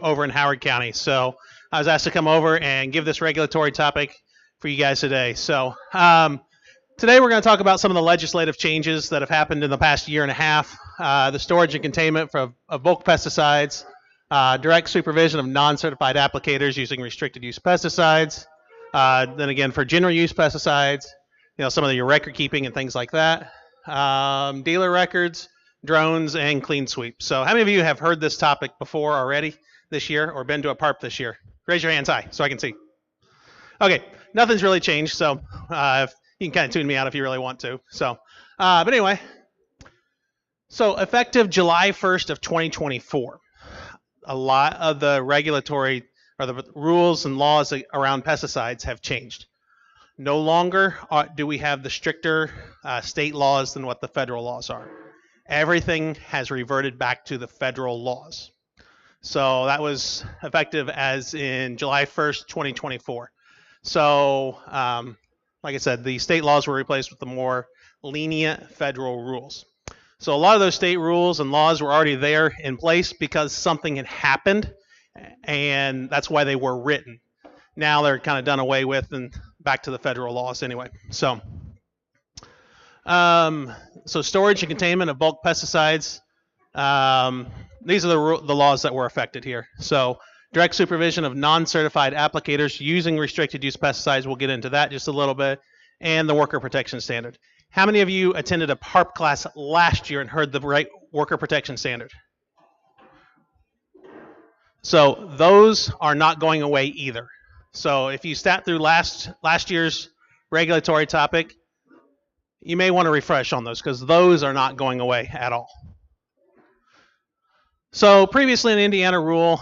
over in Howard County. So I was asked to come over and give this regulatory topic for you guys today. So today we're going to talk about some of the legislative changes that have happened in the past year and a half, the storage and containment of bulk pesticides, direct supervision of non-certified applicators using restricted use pesticides, then again for general use pesticides, some of your record keeping and things like that, dealer records, drones, and clean sweep. So how many of you have heard this topic before already this year or been to a PARP this year? Raise your hands high so I can see. Okay, nothing's really changed, so if you can kind of tune me out if you really want to. So, but anyway, so effective July 1st of 2024, a lot of the regulatory or the rules and laws around pesticides have changed. No longer do we have the stricter state laws than what the federal laws are. Everything has reverted back to the federal laws. So that was effective as in July 1st, 2024. So, like I said, the state laws were replaced with the more lenient federal rules. So a lot of those state rules and laws were already there in place because something had happened, and that's why they were written. Now they're kind of done away with and back to the federal laws anyway. So, so storage and containment of bulk pesticides. These are the laws that were affected here. So direct supervision of non-certified applicators using restricted use pesticides. We'll get into that just a little bit. And the worker protection standard. How many of you attended a PARP class last year and heard the right worker protection standard? So those are not going away either. So if you sat through last year's regulatory topic, you may want to refresh on those because those are not going away at all. So previously in the Indiana rule,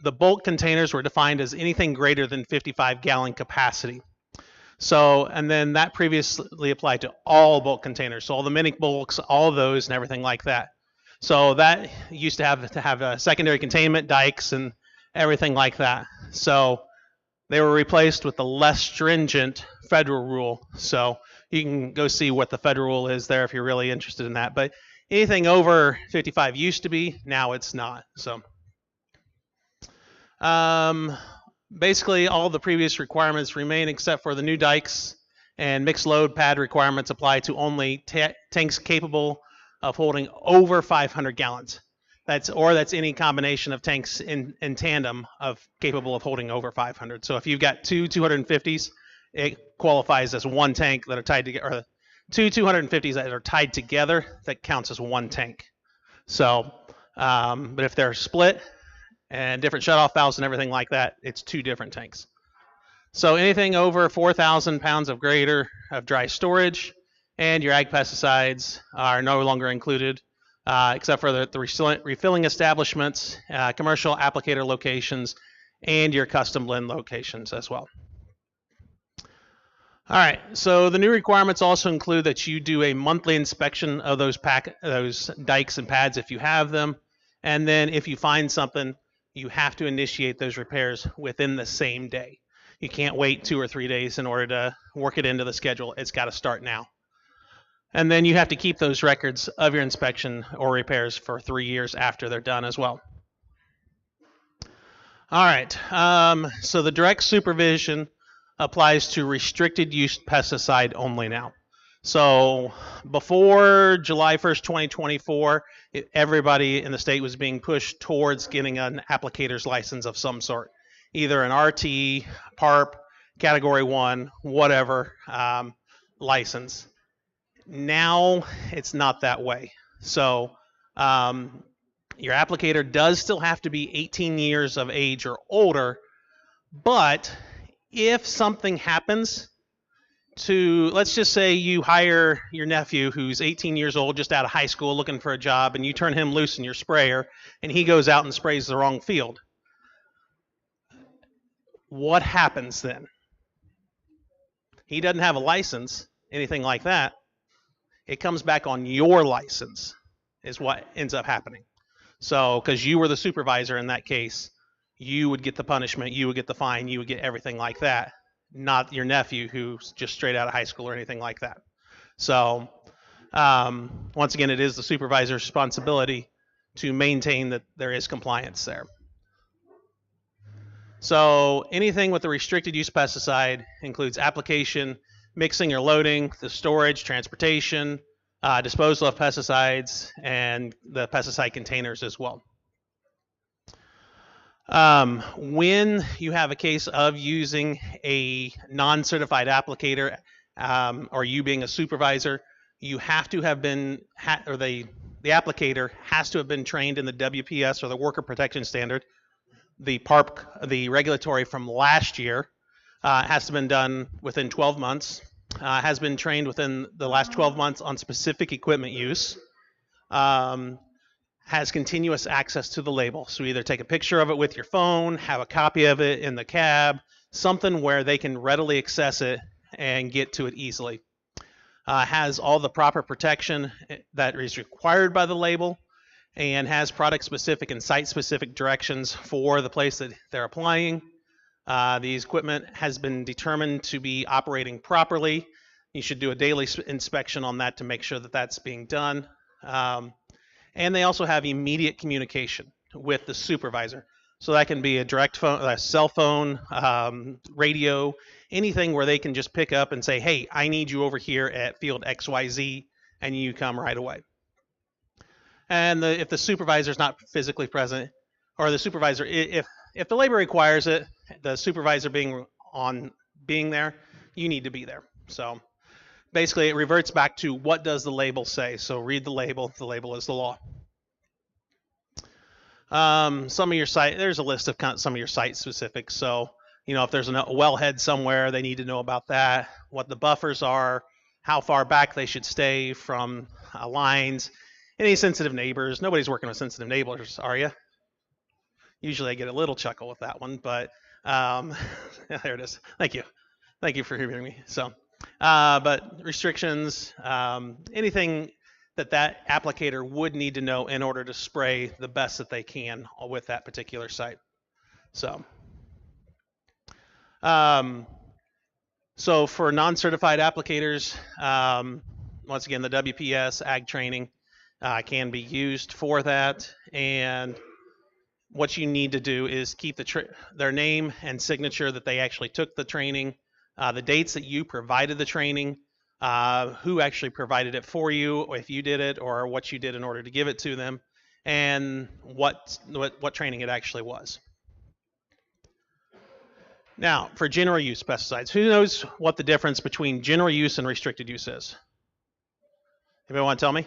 the bulk containers were defined as anything greater than 55-gallon capacity. So, and then that previously applied to all bulk containers, so all the mini bulks, all of those and everything like that. So that used to have a secondary containment, dikes, and everything like that. So they were replaced with the less stringent federal rule. So you can go see what the federal rule is there if you're really interested in that. But anything over 55 used to be, now it's not. So basically all the previous requirements remain except for the new dikes and mixed load pad requirements apply to only tanks capable of holding over 500 gallons. That's any combination of tanks in tandem capable of holding over 500. So if you've got two 250s, it qualifies as one tank that are tied together, or two 250s that are tied together, that counts as one tank. So, but if they're split and different shutoff valves and everything like that, it's two different tanks. So anything over 4,000 pounds of greater of dry storage and your ag pesticides are no longer included. Except for the refilling establishments, commercial applicator locations, and your custom blend locations as well. All right, so the new requirements also include that you do a monthly inspection of those dikes and pads if you have them, and then if you find something, you have to initiate those repairs within the same day. You can't wait 2 or 3 days in order to work it into the schedule. It's got to start now. And then you have to keep those records of your inspection or repairs for 3 years after they're done as well. All right, so the direct supervision applies to restricted use pesticide only now. So before July 1st, 2024, everybody in the state was being pushed towards getting an applicator's license of some sort, either an RT, PARP, Category 1, whatever license. Now it's not that way. So your applicator does still have to be 18 years of age or older, but if something happens to, let's just say you hire your nephew who's 18 years old, just out of high school looking for a job, and you turn him loose in your sprayer and he goes out and sprays the wrong field. What happens then? He doesn't have a license, anything like that. It comes back on your license is what ends up happening. So, because you were the supervisor in that case, you would get the punishment, you would get the fine, you would get everything like that, not your nephew who's just straight out of high school or anything like that. So, once again, it is the supervisor's responsibility to maintain that there is compliance there. So anything with a restricted use pesticide includes application, mixing or loading, the storage, transportation, disposal of pesticides, and the pesticide containers as well. When you have a case of using a non-certified applicator, or you being a supervisor, you have to have been, or the applicator has to have been trained in the WPS or the Worker Protection Standard. The PARP, the regulatory from last year, has to have been done within 12 months, has been trained within the last 12 months on specific equipment use, has continuous access to the label. So either take a picture of it with your phone, have a copy of it in the cab, something where they can readily access it and get to it easily. Has all the proper protection that is required by the label, and has product-specific and site-specific directions for the place that they're applying. The equipment has been determined to be operating properly. You should do a daily inspection on that to make sure that that's being done. And they also have immediate communication with the supervisor. So that can be a direct phone, a cell phone, radio, anything where they can just pick up and say, hey, I need you over here at field XYZ, and you come right away. And if the supervisor is not physically present, or the supervisor, if the labor requires it, the supervisor being there, you need to be there. So basically, it reverts back to what does the label say. So read the label. The label is the law. Some of your site, there's a list of some of your site specifics. So, if there's a wellhead somewhere, they need to know about that, what the buffers are, how far back they should stay from lines, any sensitive neighbors. Nobody's working with sensitive neighbors, are you? Usually I get a little chuckle with that one, but there it is. Thank you. Thank you for hearing me. So, but restrictions, anything that applicator would need to know in order to spray the best that they can with that particular site. So, so for non-certified applicators, once again, the WPS ag training can be used for that. And what you need to do is keep their name and signature that they actually took the training, the dates that you provided the training, who actually provided it for you, or if you did it, or what you did in order to give it to them, and what training it actually was. Now, for general use pesticides, who knows what the difference between general use and restricted use is? Anybody want to tell me?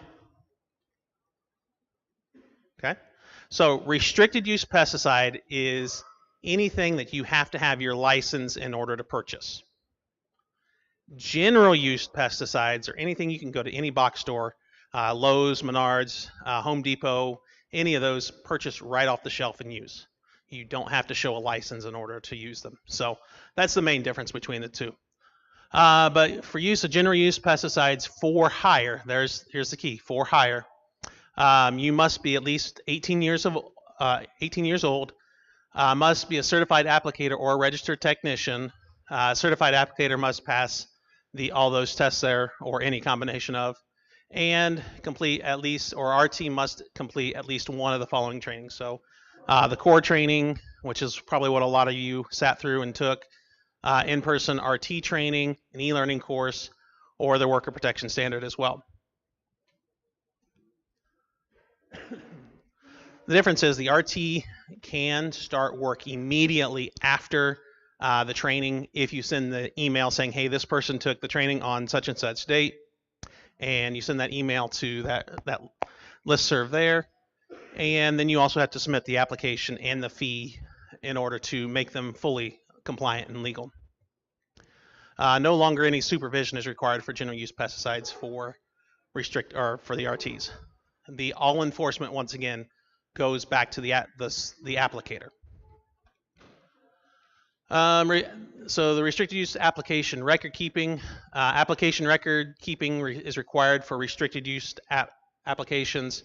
Okay. So restricted use pesticide is anything that you have to have your license in order to purchase. General use pesticides are anything you can go to any box store, Lowe's, Menards, Home Depot, any of those, purchase right off the shelf and use. You don't have to show a license in order to use them. So that's the main difference between the two. But for use of general use pesticides for hire, here's the key, for hire. You must be at least 18 years old, must be a certified applicator or a registered technician. Certified applicator must pass all those tests there, or any combination of, and complete at least, or our team must complete at least one of the following trainings. So the core training, which is probably what a lot of you sat through and took, in-person RT training, an e-learning course, or the Worker Protection Standard as well. The difference is the RT can start work immediately after the training if you send the email saying, hey, this person took the training on such and such date, and you send that email to that listserv there. And then you also have to submit the application and the fee in order to make them fully compliant and legal. No longer any supervision is required for general use pesticides for the RTs. The all enforcement, once again, goes back to the applicator. So the restricted use application record keeping, application record keeping is required for restricted use applications.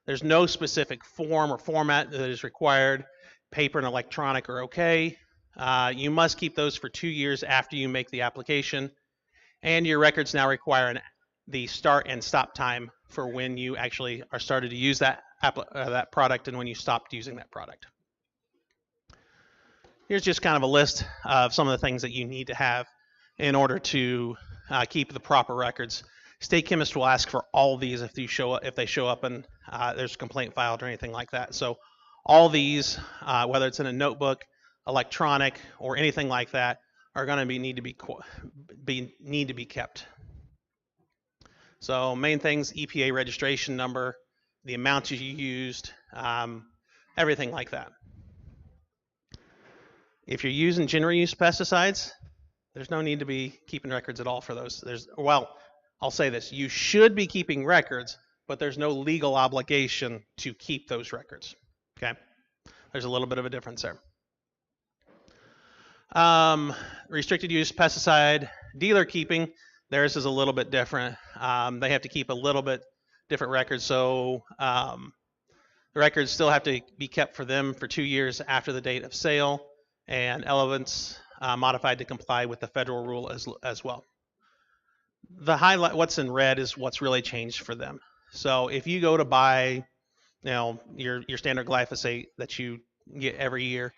There's no specific form or format that is required. Paper and electronic are okay. You must keep those for 2 years after you make the application, and your records now require the start and stop time for when you actually are started to use that product and when you stopped using that product. Here's just kind of a list of some of the things that you need to have in order to keep the proper records. State chemists will ask for all these if they show up and there's a complaint filed or anything like that. So all these, whether it's in a notebook, electronic, or anything like that, are going to need to be kept. So main things: EPA registration number, the amount you used, everything like that. If you're using general use pesticides, there's no need to be keeping records at all for those. I'll say this: you should be keeping records, but there's no legal obligation to keep those records. Okay, there's a little bit of a difference there. Restricted use pesticide dealer keeping, theirs is a little bit different. They have to keep a little bit different records, so the records still have to be kept for them for 2 years after the date of sale, and elements modified to comply with the federal rule as well. The highlight, what's in red, is what's really changed for them. So if you go to buy, your standard glyphosate that you get every year,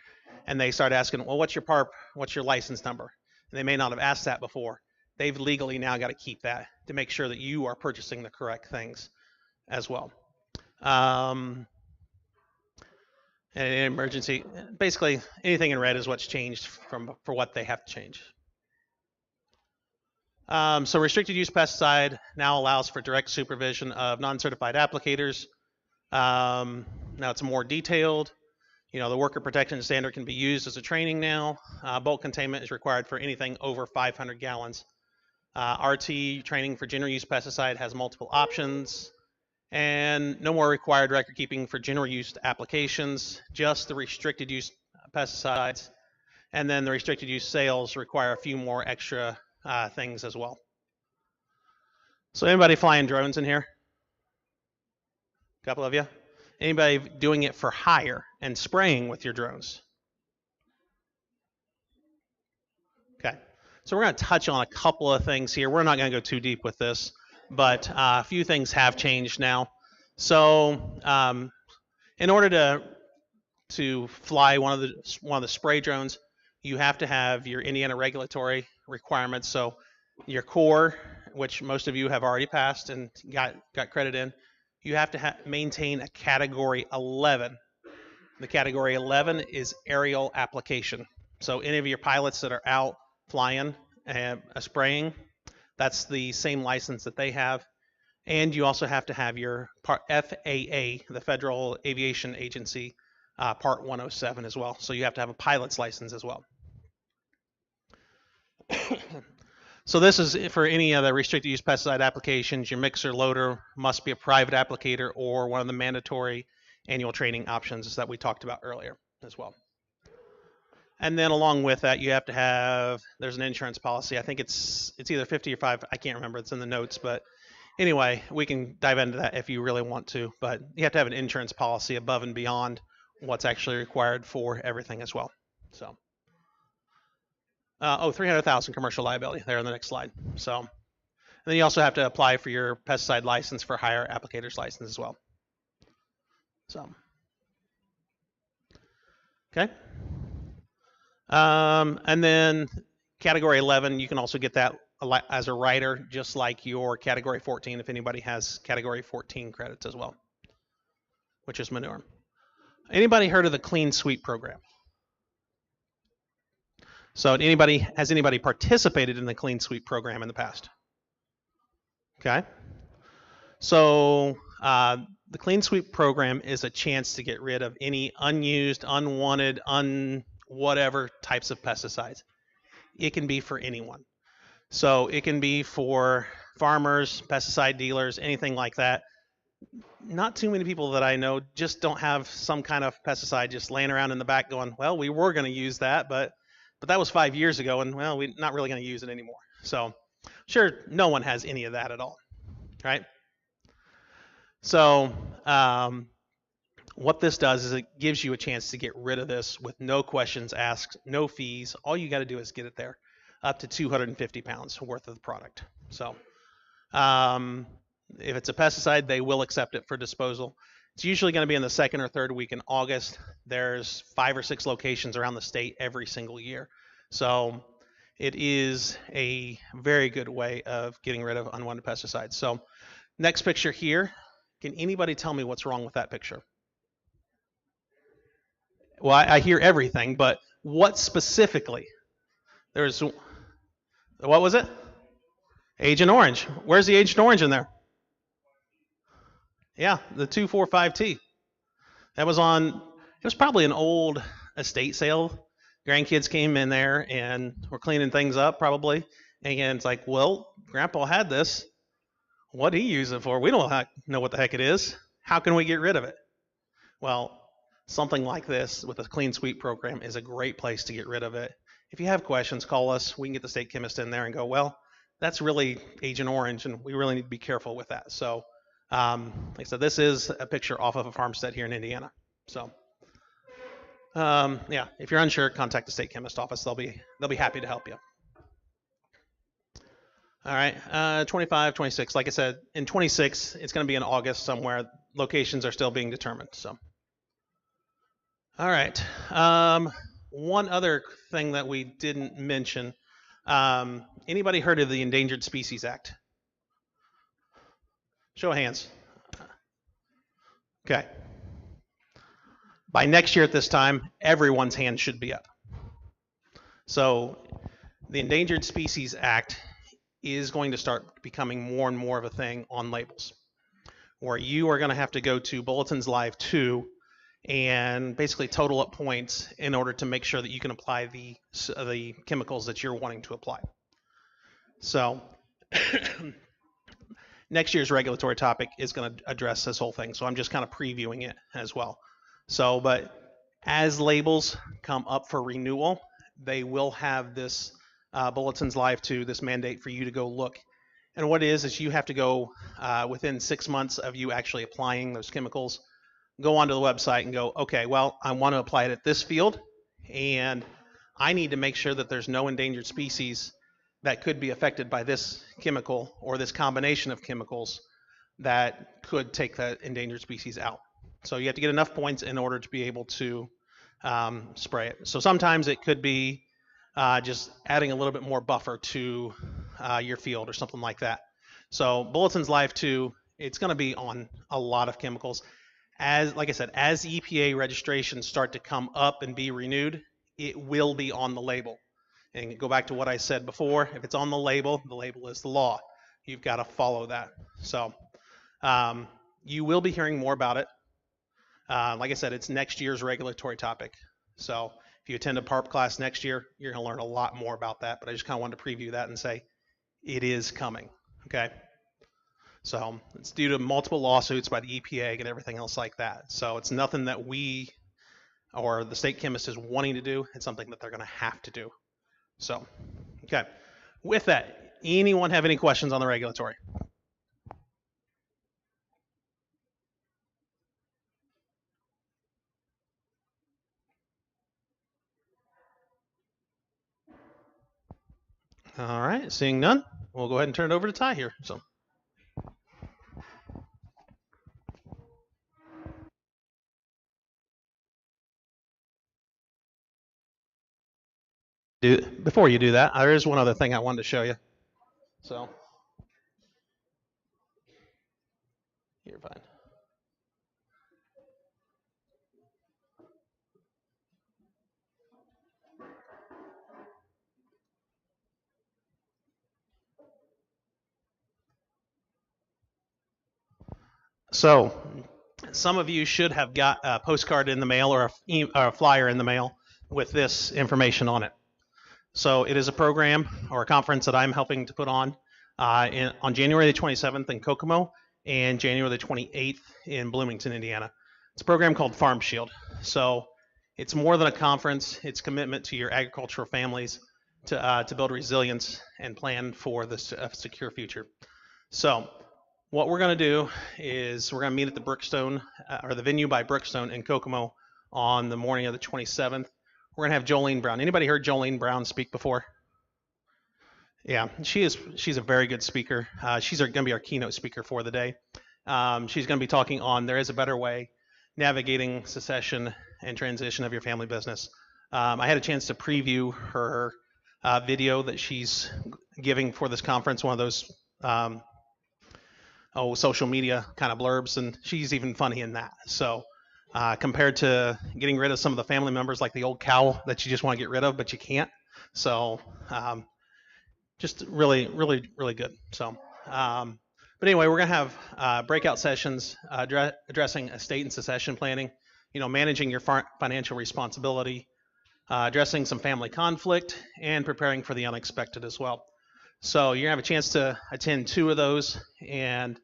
and they start asking, well, what's your license number? And they may not have asked that before. They've legally now got to keep that to make sure that you are purchasing the correct things as well. And in emergency, basically anything in red is what's changed for what they have to change. So restricted use pesticide now allows for direct supervision of non-certified applicators. Now it's more detailed. The worker protection standard can be used as a training now. Bulk containment is required for anything over 500 gallons. RT training for general use pesticide has multiple options, and no more required record keeping for general use applications, just the restricted use pesticides. And then the restricted use sales require a few more extra things as well. So anybody flying drones in here? A couple of you? Anybody doing it for hire and spraying with your drones? Okay, so we're going to touch on a couple of things here. We're not going to go too deep with this, but a few things have changed now. So in order to fly one of the spray drones, you have to have your Indiana regulatory requirements. So your core, which most of you have already passed and got credit in, you have to maintain a Category 11. The Category 11 is aerial application. So any of your pilots that are out flying and spraying, that's the same license that they have. And you also have to have your FAA, the Federal Aviation Agency, Part 107 as well. So you have to have a pilot's license as well. So this is for any of the restricted use pesticide applications. Your mixer loader must be a private applicator or one of the mandatory annual training options that we talked about earlier as well. And then along with that, you have to have, there's an insurance policy. I think it's either 50 or 5, I can't remember, it's in the notes, but anyway, we can dive into that if you really want to, but you have to have an insurance policy above and beyond what's actually required for everything as well. So 300,000 commercial liability there on the next slide. So, and then you also have to apply for your pesticide license for hire applicator's license as well. So, okay. And then Category 11, you can also get that as a writer, just like your Category 14, if anybody has Category 14 credits as well, which is manure. Anybody heard of the Clean Sweep program? So has anybody participated in the Clean Sweep program in the past? Okay. So the Clean Sweep program is a chance to get rid of any unused, unwanted, whatever types of pesticides. It can be for anyone. So it can be for farmers, pesticide dealers, anything like that. Not too many people that I know just don't have some kind of pesticide just laying around in the back going, well, we were going to use that, but that was 5 years ago, and well, we're not really going to use it anymore. So sure, no one has any of that at all, right? So what this does is it gives you a chance to get rid of this with no questions asked, no fees. All you got to do is get it there, up to 250 pounds worth of the product. So if it's a pesticide, they will accept it for disposal. It's usually going to be in the second or third week in August. There's 5 or 6 locations around the state every single year. So it is a very good way of getting rid of unwanted pesticides. So next picture here. Can anybody tell me what's wrong with that picture? Well, I hear everything, but what specifically? There's, what was it? Agent Orange. Where's the Agent Orange in there? Yeah, the 2,4,5-T. That was on, it was probably an old estate sale. Grandkids came in there and were cleaning things up probably. And it's like, well, Grandpa had this. What did he use it for? We don't know what the heck it is. How can we get rid of it? Well, something like this with a clean sweep program is a great place to get rid of it. If you have questions, call us. We can get the state chemist in there and go, well, that's really Agent Orange, and we really need to be careful with that. So, like I said, this is a picture off of a farmstead here in Indiana. So, yeah, if you're unsure, contact the state chemist office. They'll be happy to help you. All right, 25, 26. Like I said, in 26, it's going to be in August somewhere. Locations are still being determined. So, all right. One other thing that we didn't mention. Anybody heard of the Endangered Species Act? Show of hands. Okay. By next year at this time, everyone's hand should be up. So the Endangered Species Act is going to start becoming more and more of a thing on labels, where you are going to have to go to Bulletins Live 2 and basically total up points in order to make sure that you can apply the chemicals that you're wanting to apply. So next year's regulatory topic is going to address this whole thing. So I'm just kind of previewing it as well. So, but as labels come up for renewal, they will have this Bulletins Live 2, this mandate for you to go look. And what it is you have to go within 6 months of you actually applying those chemicals, go onto the website and go, okay, well, I want to apply it at this field, and I need to make sure that there's no endangered species that could be affected by this chemical or this combination of chemicals that could take that endangered species out. So you have to get enough points in order to be able to spray it. So sometimes it could be just adding a little bit more buffer to your field or something like that. So Bulletins Live 2, it's going to be on a lot of chemicals. Like I said, as EPA registrations start to come up and be renewed, it will be on the label. And go back to what I said before, if it's on the label is the law. You've got to follow that. So you will be hearing more about it. Like I said, it's next year's regulatory topic. So if you attend a PARP class next year, you're going to learn a lot more about that. But I just kind of wanted to preview that and say it is coming. Okay. So it's due to multiple lawsuits by the EPA and everything else like that. So it's nothing that we or the state chemist is wanting to do. It's something that they're going to have to do. So, okay. With that, anyone have any questions on the regulatory? All right, seeing none, we'll go ahead and turn it over to Ty here. So. Before you do that, there is one other thing I wanted to show you. So, you're fine. So, some of you should have got a postcard in the mail or a flyer in the mail with this information on it. So it is a program or a conference that I'm helping to put on January the 27th in Kokomo and January the 28th in Bloomington, Indiana. It's a program called Farm Shield. So it's more than a conference. It's commitment to your agricultural families to build resilience and plan for this secure future. So what we're going to do is we're going to meet at the Brookstone or the venue by Brookstone in Kokomo on the morning of the 27th. We're going to have Jolene Brown. Anybody heard Jolene Brown speak before? Yeah, she's a very good speaker. She's going to be our keynote speaker for the day. She's going to be talking on There Is a Better Way, Navigating Succession and Transition of Your Family Business. I had a chance to preview her video that she's giving for this conference, one of those social media kind of blurbs, and she's even funny in that. So compared to getting rid of some of the family members like the old cow that you just want to get rid of, but you can't. So just really, really, really good. So, but anyway, we're going to have breakout sessions addressing estate and succession planning, managing your financial responsibility, addressing some family conflict, and preparing for the unexpected as well. So you're going to have a chance to attend 2 of those, and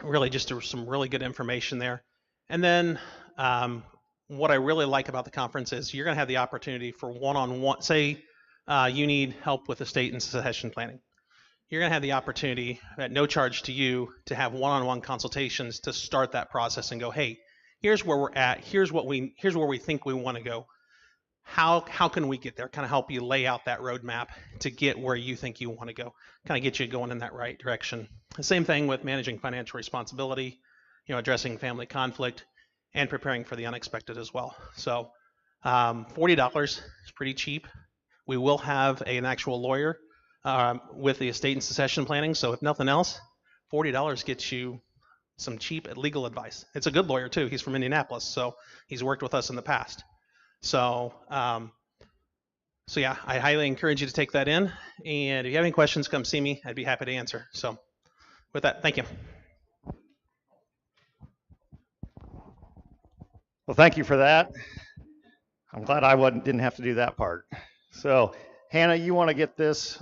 really just some really good information there. And then what I really like about the conference is you're going to have the opportunity for one-on-one. Say you need help with estate and succession planning. You're going to have the opportunity at no charge to you to have one-on-one consultations to start that process and go, hey, here's where we're at. Here's where we think we want to go. How can we get there? Kind of help you lay out that roadmap to get where you think you want to go. Kind of get you going in that right direction. The same thing with managing financial responsibility, addressing family conflict, and preparing for the unexpected as well. So $40 is pretty cheap. We will have an actual lawyer with the estate and succession planning. So if nothing else, $40 gets you some cheap legal advice. It's a good lawyer too. He's from Indianapolis, so he's worked with us in the past. So, yeah, I highly encourage you to take that in. And if you have any questions, come see me. I'd be happy to answer. So with that, thank you. Well, thank you for that. I'm glad I didn't have to do that part. So, Hannah, you want to get this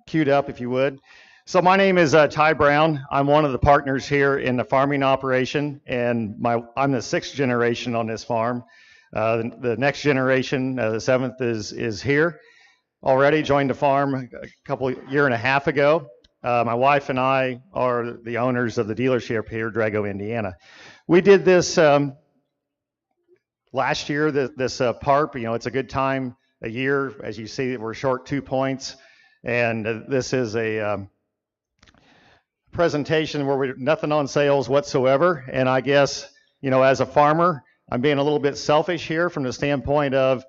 queued up if you would. So my name is Ty Brown. I'm one of the partners here in the farming operation, and I'm the 6th generation on this farm. The next generation, the 7th, is here already. Joined the farm a year and a half ago. My wife and I are the owners of the dealership here, Drago, Indiana. We did this last year. This PARP. It's a good time a year. As you see, we're short 2 points, and this is a presentation where we're nothing on sales whatsoever. And I guess as a farmer, I'm being a little bit selfish here from the standpoint of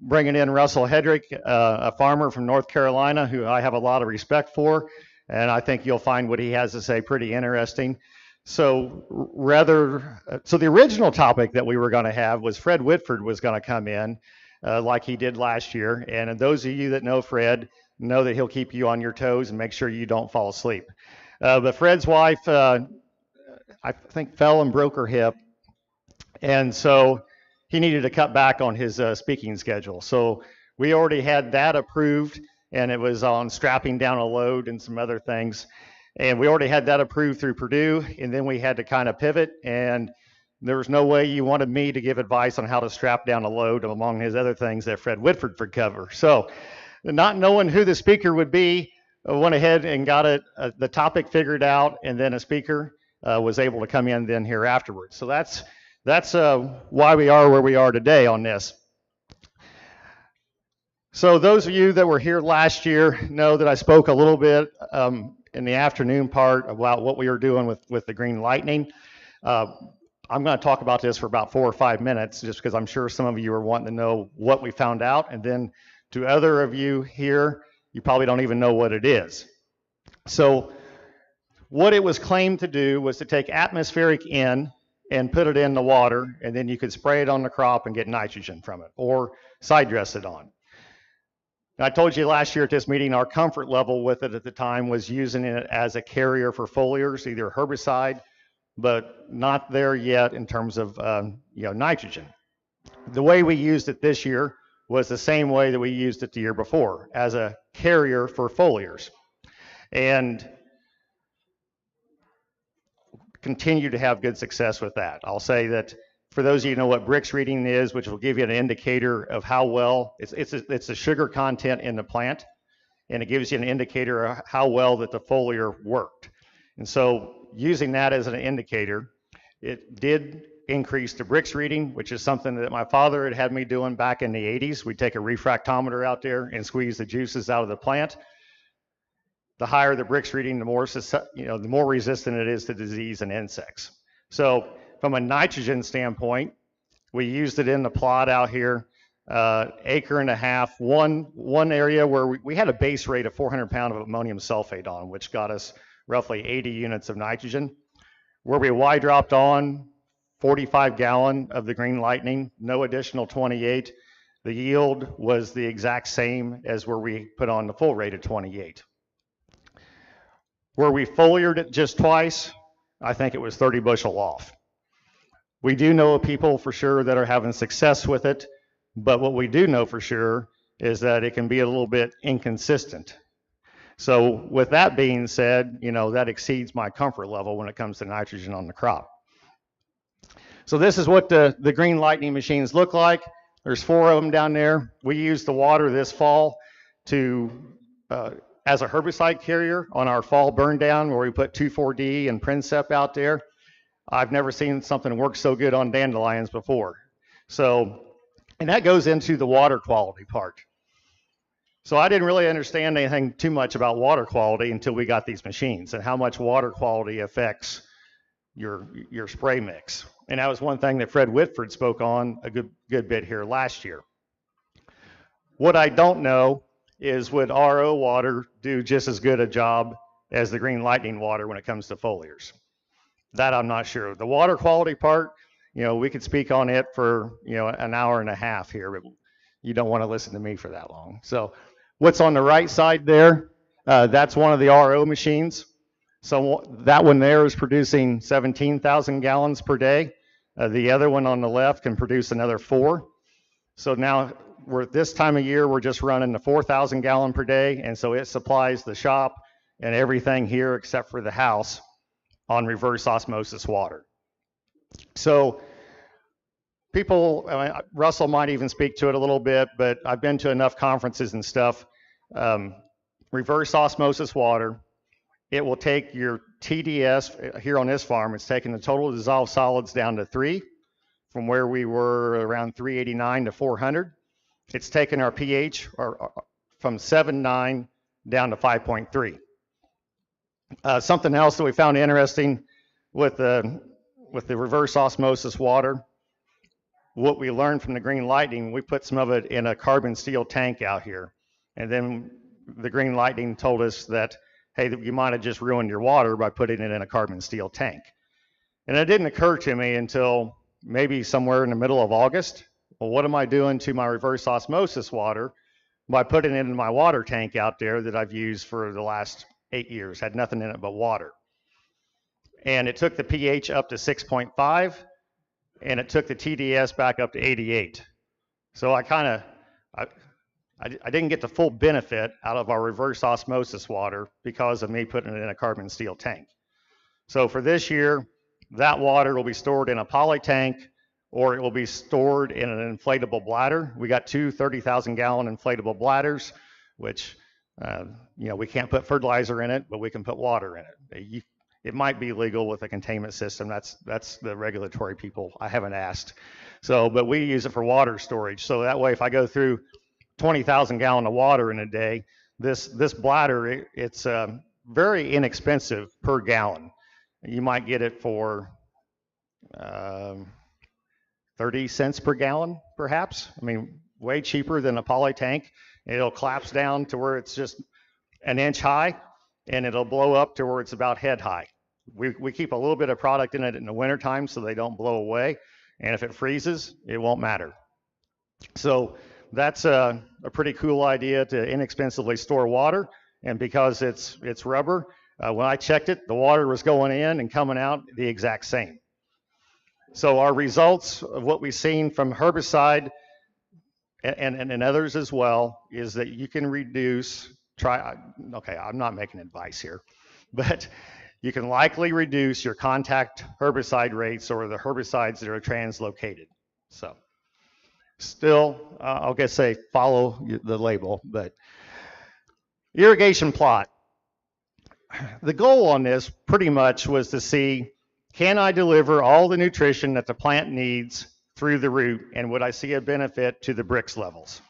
bringing in Russell Hedrick, a farmer from North Carolina who I have a lot of respect for, and I think you'll find what he has to say pretty interesting. So the original topic that we were going to have was Fred Whitford was going to come in like he did last year, and those of you that know Fred know that he'll keep you on your toes and make sure you don't fall asleep. But Fred's wife, I think, fell and broke her hip. And so he needed to cut back on his speaking schedule. So we already had that approved, and it was on strapping down a load and some other things. And we already had that approved through Purdue, and then we had to kind of pivot, and there was no way you wanted me to give advice on how to strap down a load among his other things that Fred Whitford would cover. So not knowing who the speaker would be, I went ahead and got the topic figured out, and then a speaker was able to come in then here afterwards. So that's why we are where we are today on this. So those of you that were here last year know that I spoke a little bit in the afternoon part about what we were doing with the Green Lightning. I'm going to talk about this for about 4 or 5 minutes, just because I'm sure some of you are wanting to know what we found out, and then to other of you here, you probably don't even know what it is. So what it was claimed to do was to take atmospheric N and put it in the water, and then you could spray it on the crop and get nitrogen from it, or side dress it on. And I told you last year at this meeting, our comfort level with it at the time was using it as a carrier for foliars, either herbicide, but not there yet in terms of nitrogen. The way we used it this year was the same way that we used it the year before, as a carrier for foliars. And continue to have good success with that. I'll say that for those of you who know what Brix reading is, which will give you an indicator of how well, it's the sugar content in the plant, and it gives you an indicator of how well that the foliar worked. And so using that as an indicator, it did increase the Brix reading, which is something that my father had me doing back in the 80s. We'd take a refractometer out there and squeeze the juices out of the plant. the higher the Brix reading, the more, the more resistant it is to disease and insects. So from a nitrogen standpoint, we used it in the plot out here, acre and a half. One area where we had a base rate of 400 pound of ammonium sulfate on, which got us roughly 80 units of nitrogen. Where we Y dropped on 45 gallon of the Green Lightning, no additional 28. The yield was the exact same as where we put on the full rate of 28. Where we foliered it just twice, I think it was 30 bushel off. We do know of people for sure that are having success with it, but what we do know for sure is that it can be a little bit inconsistent. So with that being said, that exceeds my comfort level when it comes to nitrogen on the crop. So this is what the Green Lightning machines look like. There's 4 of them down there. We used the water this fall to as a herbicide carrier on our fall burn down where we put 2,4-D and Princep out there. I've never seen something work so good on dandelions before. So, and that goes into the water quality part. So I didn't really understand anything too much about water quality until we got these machines and how much water quality affects your spray mix. And that was one thing that Fred Whitford spoke on a good bit here last year. What I don't know is would RO water do just as good a job as the Green Lightning water when it comes to foliars? That I'm not sure. The water quality part, we could speak on it for, an hour and a half here, but you don't want to listen to me for that long. So what's on the right side there, that's one of the RO machines. So that one there is producing 17,000 gallons per day. The other one on the left can produce another 4. So now we're at this time of year, we're just running the 4,000 gallon per day. And so it supplies the shop and everything here except for the house on reverse osmosis water. So people, Russell might even speak to it a little bit, but I've been to enough conferences and stuff. Reverse osmosis water, it will take your TDS, here on this farm, it's taking the total dissolved solids down to 3, from where we were around 389 to 400. It's taken our pH from 7.9 down to 5.3. Something else that we found interesting with the reverse osmosis water, what we learned from the Green Lightning, we put some of it in a carbon steel tank out here. And then the Green Lightning told us that, hey, you might have just ruined your water by putting it in a carbon steel tank. And it didn't occur to me until maybe somewhere in the middle of August. Well, what am I doing to my reverse osmosis water by putting it in my water tank out there that I've used for the last 8 years, had nothing in it but water. And it took the pH up to 6.5, and it took the TDS back up to 88. So I didn't get the full benefit out of our reverse osmosis water because of me putting it in a carbon steel tank. So for this year, that water will be stored in a poly tank, or it will be stored in an inflatable bladder. We got 2 30,000 gallon inflatable bladders, which we can't put fertilizer in it, but we can put water in it. It might be legal with a containment system. That's the regulatory people. I haven't asked. So, but we use it for water storage. So that way, if I go through 20,000 gallon of water in a day, this bladder, it's very inexpensive per gallon. You might get it for 30 cents per gallon, perhaps. I mean, way cheaper than a poly tank. It'll collapse down to where it's just an inch high, and it'll blow up to where it's about head high. We keep a little bit of product in it in the wintertime so they don't blow away, and if it freezes, it won't matter. So that's a pretty cool idea to inexpensively store water, and because it's rubber, when I checked it, the water was going in and coming out the exact same. So our results of what we've seen from herbicide and others as well is that you can reduce, okay, I'm not making advice here, but you can likely reduce your contact herbicide rates or the herbicides that are translocated. So still, I'll just say follow the label, but irrigation plot. The goal on this pretty much was to see, can I deliver all the nutrition that the plant needs through the root, and would I see a benefit to the Brix levels?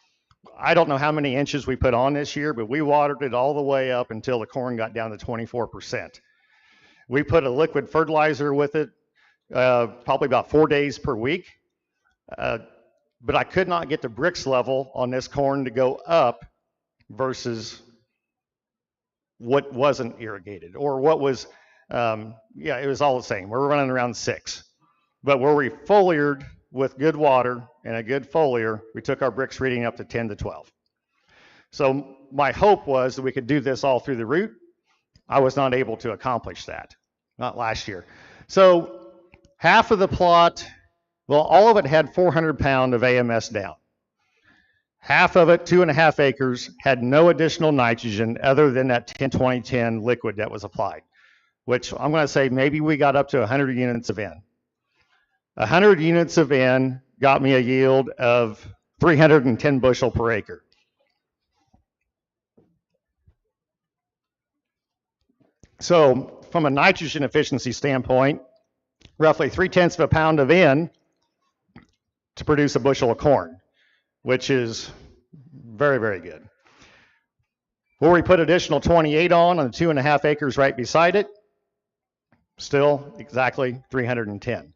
I don't know how many inches we put on this year, but we watered it all the way up until the corn got down to 24%. We put a liquid fertilizer with it, probably about 4 days per week. But I could not get the Brix level on this corn to go up versus what wasn't irrigated, or what was, yeah, it was all the same. We were running around 6. But where we foliered with good water and a good foliar, we took our Brix reading up to 10 to 12. So my hope was that we could do this all through the root. I was not able to accomplish that, not last year. So half of the plot, well, all of it had 400 pound of AMS down. Half of it, 2.5 acres, had no additional nitrogen other than that 10-20-10 liquid that was applied, which I'm going to say maybe we got up to 100 units of N. 100 units of N got me a yield of 310 bushel per acre. So from a nitrogen efficiency standpoint, roughly 0.3 of a pound of N to produce a bushel of corn, which is very, very good. Where we put additional 28 on the 2.5 acres right beside it, still exactly 310.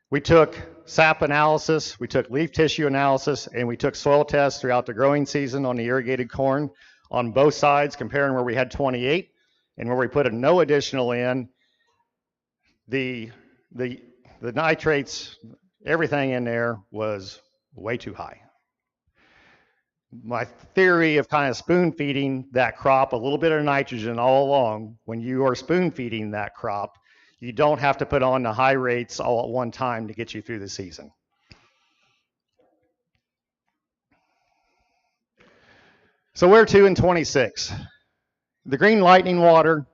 We took sap analysis, we took leaf tissue analysis, and we took soil tests throughout the growing season on the irrigated corn on both sides, comparing where we had 28 and where we put a no additional in. The nitrates, everything in there was way too high. My theory of kind of spoon feeding that crop a little bit of nitrogen all along, when you are spoon feeding that crop, you don't have to put on the high rates all at one time to get you through the season. So where to in 26? The green lightning water,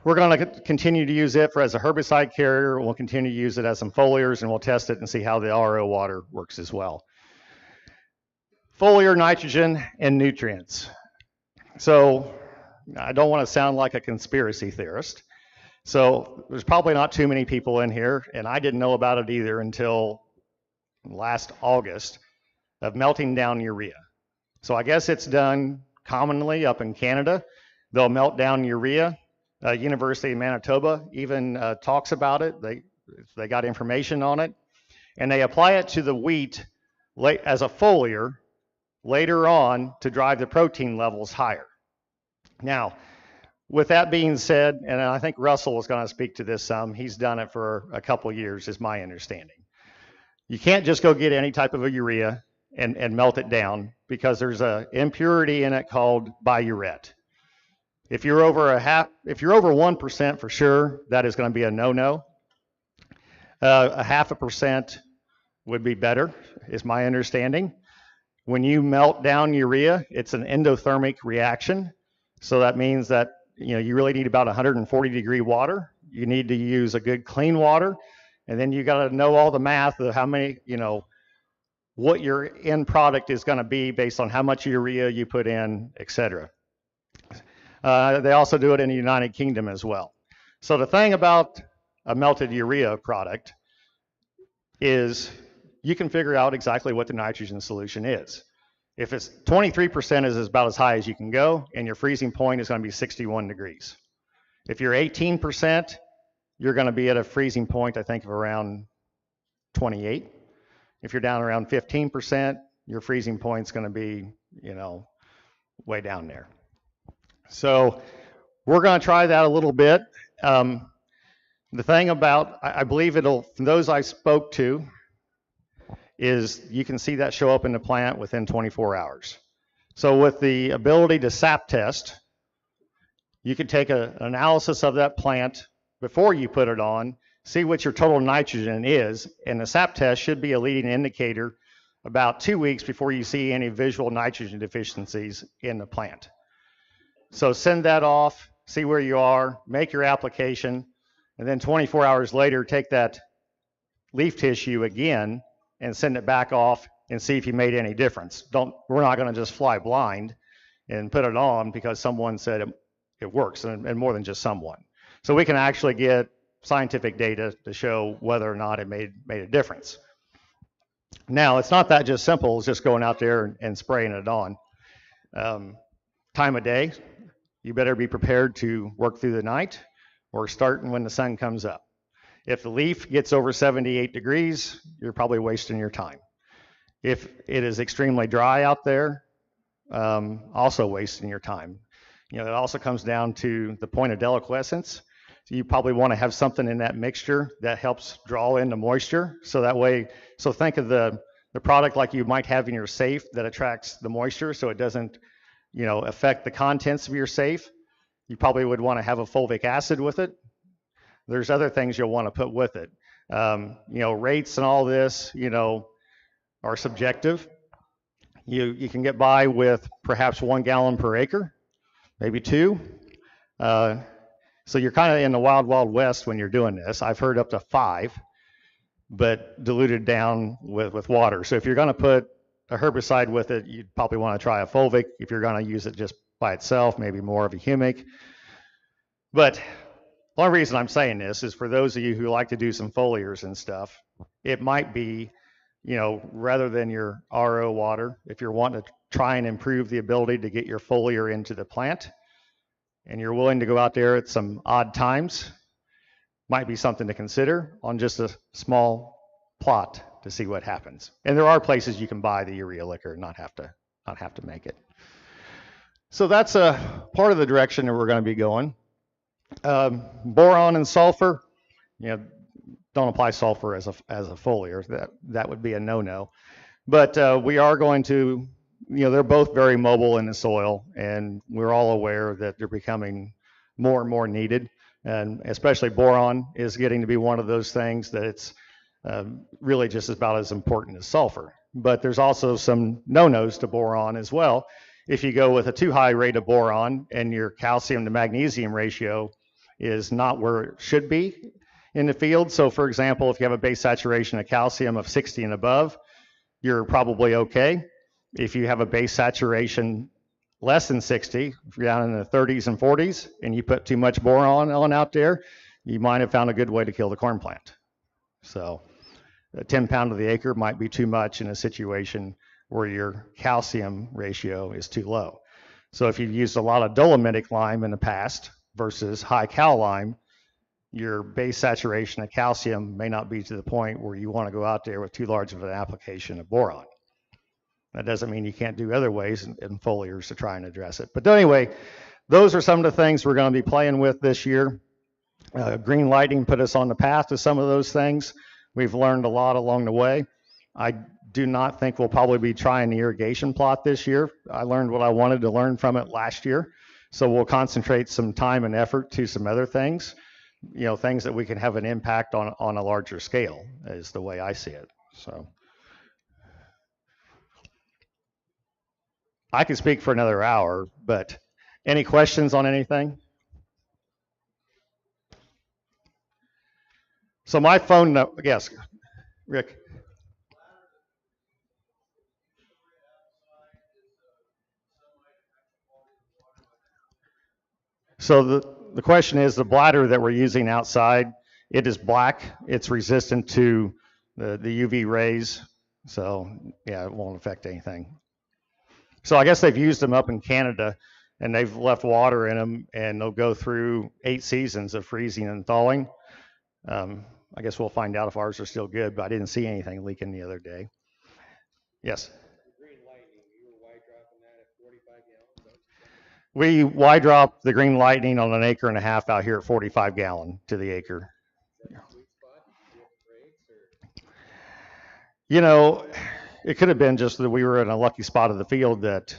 we're going to continue to use it as a herbicide carrier. We'll continue to use it as some foliars, and we'll test it and see how the RO water works as well. Foliar, nitrogen, and nutrients. So I don't want to sound like a conspiracy theorist. So there's probably not too many people in here, and I didn't know about it either until last August, of melting down urea. So I guess it's done commonly up in Canada. They'll melt down urea. University of Manitoba even talks about it. They got information on it, and they apply it to the wheat as a foliar later on to drive the protein levels higher. Now, with that being said, and I think Russell is going to speak to this some, he's done it for a couple of years, is my understanding. You can't just go get any type of a urea and melt it down, because there's an impurity in it called biuret. If you're over 1% for sure, that is going to be a no-no. 0.5% would be better, is my understanding. When you melt down urea, it's an endothermic reaction. So that means that you really need about 140-degree water. You need to use a good clean water, and then you got to know all the math of how many, what your end product is going to be based on how much urea you put in, etc. They also do it in the United Kingdom as well. So the thing about a melted urea product is you can figure out exactly what the nitrogen solution is. If it's 23% is about as high as you can go, and your freezing point is going to be 61 degrees. If you're 18%, you're going to be at a freezing point, I think, of around 28. If you're down around 15%, your freezing point is going to be, way down there. So we're going to try that a little bit. The thing about, I believe from those I spoke to, is you can see that show up in the plant within 24 hours. So with the ability to sap test, you could take an analysis of that plant before you put it on, see what your total nitrogen is, and the sap test should be a leading indicator about 2 weeks before you see any visual nitrogen deficiencies in the plant. So send that off, see where you are, make your application, and then 24 hours later, take that leaf tissue again and send it back off and see if you made any difference. We're not going to just fly blind and put it on because someone said it works, and more than just someone. So we can actually get scientific data to show whether or not it made a difference. Now, it's not that just simple as just going out there and spraying it on. Um, Time of day, you better be prepared to work through the night or starting when the sun comes up. If the leaf gets over 78 degrees, you're probably wasting your time. If it is extremely dry out there, also wasting your time. You know, it also comes down to the point of deliquescence. So you probably want to have something in that mixture that helps draw in the moisture. So that way, so think of the product like you might have in your safe that attracts the moisture so it doesn't, you know, affect the contents of your safe. You probably would want to have a fulvic acid with it. There's other things you'll want to put with it. You know, rates and all this, you know, are subjective. You can get by with perhaps 1 gallon per acre, maybe 2. So you're kind of in the wild, wild west when you're doing this. I've heard up to 5, but diluted down with water. So if you're going to put a herbicide with it, you'd probably want to try a fulvic. If you're going to use it just by itself, maybe more of a humic. But the only reason I'm saying this is for those of you who like to do some foliars and stuff, it might be, you know, rather than your RO water, if you're wanting to try and improve the ability to get your foliar into the plant, and you're willing to go out there at some odd times, might be something to consider on just a small plot to see what happens. And there are places you can buy the urea liquor and not have to make it. So that's a part of the direction that we're going to be going. Boron and sulfur, you know, don't apply sulfur as a foliar. That would be a no-no. But we are going to, you know, they're both very mobile in the soil, and we're all aware that they're becoming more and more needed. And especially boron is getting to be one of those things that it's really just about as important as sulfur. But there's also some no-nos to boron as well. If you go with a too high rate of boron and your calcium to magnesium ratio is not where it should be in the field. So for example, if you have a base saturation of calcium of 60 and above, you're probably okay. If you have a base saturation less than 60, if you're down in the 30s and 40s, and you put too much boron on out there, you might have found a good way to kill the corn plant. So 10 pound of the acre might be too much in a situation where your calcium ratio is too low. So if you've used a lot of dolomitic lime in the past versus high cal lime, your base saturation of calcium may not be to the point where you want to go out there with too large of an application of boron. That doesn't mean you can't do other ways in foliars to try and address it. But anyway, those are some of the things we're going to be playing with this year. Green lighting put us on the path to some of those things. We've learned a lot along the way. I do not think we'll probably be trying the irrigation plot this year. I learned what I wanted to learn from it last year. So we'll concentrate some time and effort to some other things, you know, things that we can have an impact on a larger scale is the way I see it. So I could speak for another hour, but any questions on anything? So my phone, yes, Rick. So the question is, the bladder that we're using outside, it is black. It's resistant to the UV rays. So yeah, it won't affect anything. So I guess they've used them up in Canada, and they've left water in them, and they'll go through 8 seasons of freezing and thawing. I guess we'll find out if ours are still good, but I didn't see anything leaking the other day. Yes? We Y drop the green lightning on an acre and a half out here at 45 gallon to the acre. You know, it could have been just that we were in a lucky spot of the field that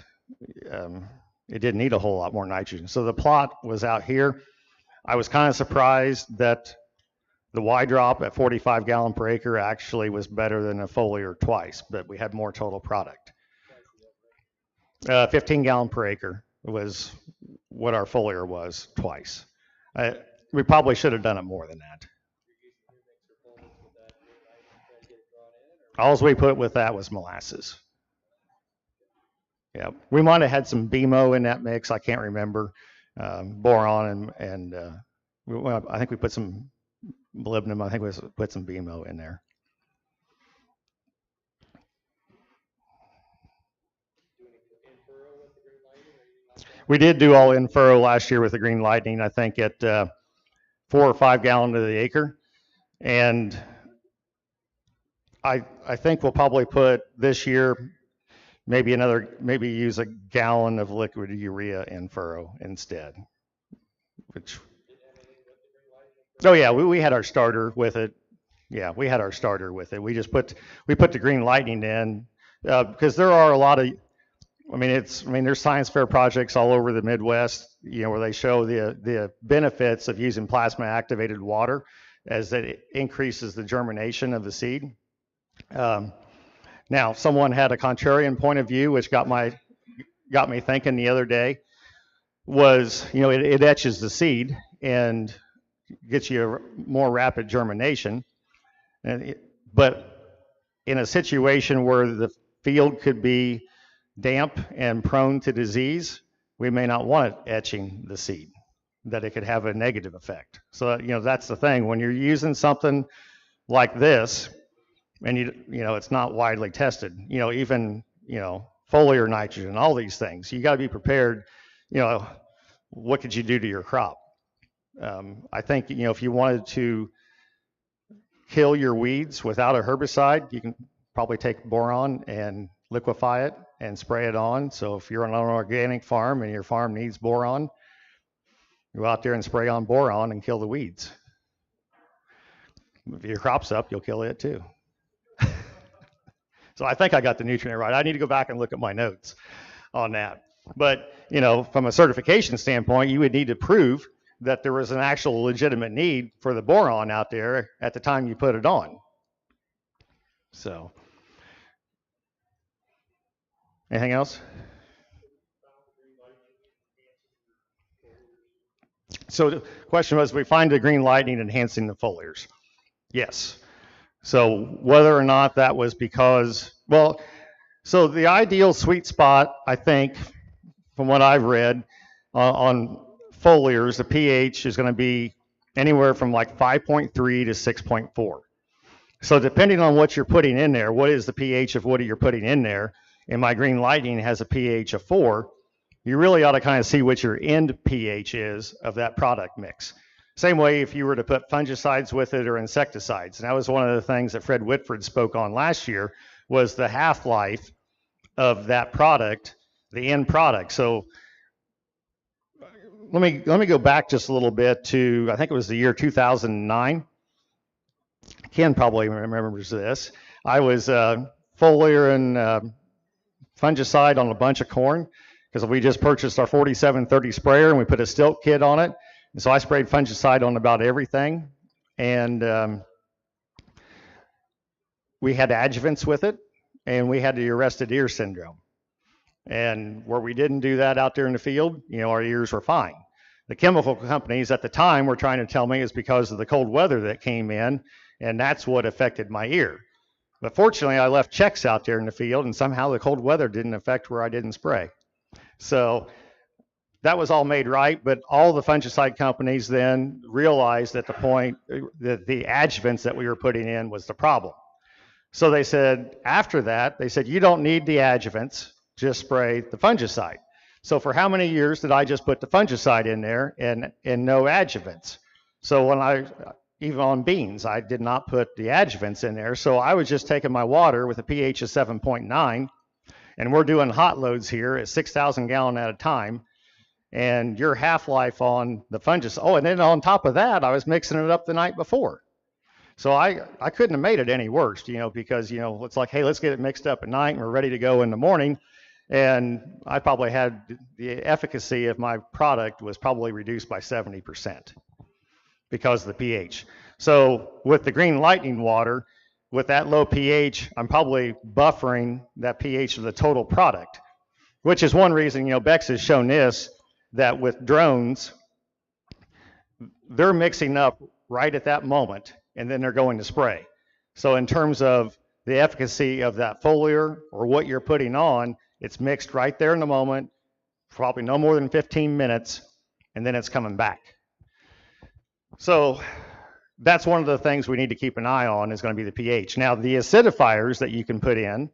it didn't need a whole lot more nitrogen. So the plot was out here. I was kind of surprised that the Y drop at 45 gallon per acre actually was better than a foliar twice, but we had more total product. 15 gallon per acre was what our foliar was twice. We probably should have done it more than that. All we put with that was molasses. Yeah, we might have had some BMO in that mix. I can't remember. Boron and I think we put some molybdenum. I think we put some BMO in there. we did do all in furrow last year with the Green Lightning, I think at 4 or 5 gallon to the acre. And I think we'll probably put this year maybe use a gallon of liquid urea in furrow instead. Oh yeah, we had our starter with it. Yeah, we had our starter with it. We put the Green Lightning in because there are a lot of, there's science fair projects all over the Midwest, where they show the benefits of using plasma activated water as it increases the germination of the seed. Now, someone had a contrarian point of view, which got me thinking the other day, was, it etches the seed and gets you a more rapid germination. But in a situation where the field could be damp and prone to disease, we may not want it etching the seed, that it could have a negative effect. So, that's the thing. When you're using something like this, and it's not widely tested, even, foliar nitrogen, all these things, you got to be prepared, what could you do to your crop? I think, if you wanted to kill your weeds without a herbicide, you can probably take boron and liquefy it and spray it on. So if you're on an organic farm and your farm needs boron, you go out there and spray on boron and kill the weeds. If your crop's up, you'll kill it too. So I think I got the nutrient right. I need to go back and look at my notes on that. But, from a certification standpoint, you would need to prove that there was an actual legitimate need for the boron out there at the time you put it on. So, anything else? So the question was, we find the Green Lightning enhancing the foliars? Yes. So whether or not that was because, so the ideal sweet spot, I think, from what I've read on foliars, the pH is going to be anywhere from like 5.3 to 6.4. So depending on what you're putting in there, what is the pH of what you're putting in there? And my Green Lightning has a pH of 4. You really ought to kind of see what your end pH is of that product mix. Same way if you were to put fungicides with it or insecticides. And that was one of the things that Fred Whitford spoke on last year, was the half-life of that product, the end product. So let me go back just a little bit to, I think it was the year 2009. Ken probably remembers this. I was foliar and fungicide on a bunch of corn because we just purchased our 4730 sprayer and we put a stilt kit on it. And so I sprayed fungicide on about everything. And we had adjuvants with it, and we had the arrested ear syndrome. And where we didn't do that out there in the field, our ears were fine. The chemical companies at the time were trying to tell me it's because of the cold weather that came in, and that's what affected my ear. But fortunately, I left checks out there in the field, and somehow the cold weather didn't affect where I didn't spray. So that was all made right, but all the fungicide companies then realized at the point that the adjuvants that we were putting in was the problem. So they said, after that, they said, you don't need the adjuvants, just spray the fungicide. So for how many years did I just put the fungicide in there and no adjuvants? So even on beans, I did not put the adjuvants in there. So I was just taking my water with a pH of 7.9, and we're doing hot loads here at 6,000 gallon at a time. And your half-life on the fungicide, and then on top of that, I was mixing it up the night before. So I couldn't have made it any worse, because, it's like, hey, let's get it mixed up at night and we're ready to go in the morning. And I probably had the efficacy of my product was probably reduced by 70% because of the pH. So with the Green Lightning water, with that low pH, I'm probably buffering that pH of the total product, which is one reason, Bex has shown this, that with drones, they're mixing up right at that moment, and then they're going to spray. So in terms of the efficacy of that foliar or what you're putting on, it's mixed right there in the moment, probably no more than 15 minutes, and then it's coming back. So that's one of the things we need to keep an eye on, is going to be the pH. Now, the acidifiers that you can put in,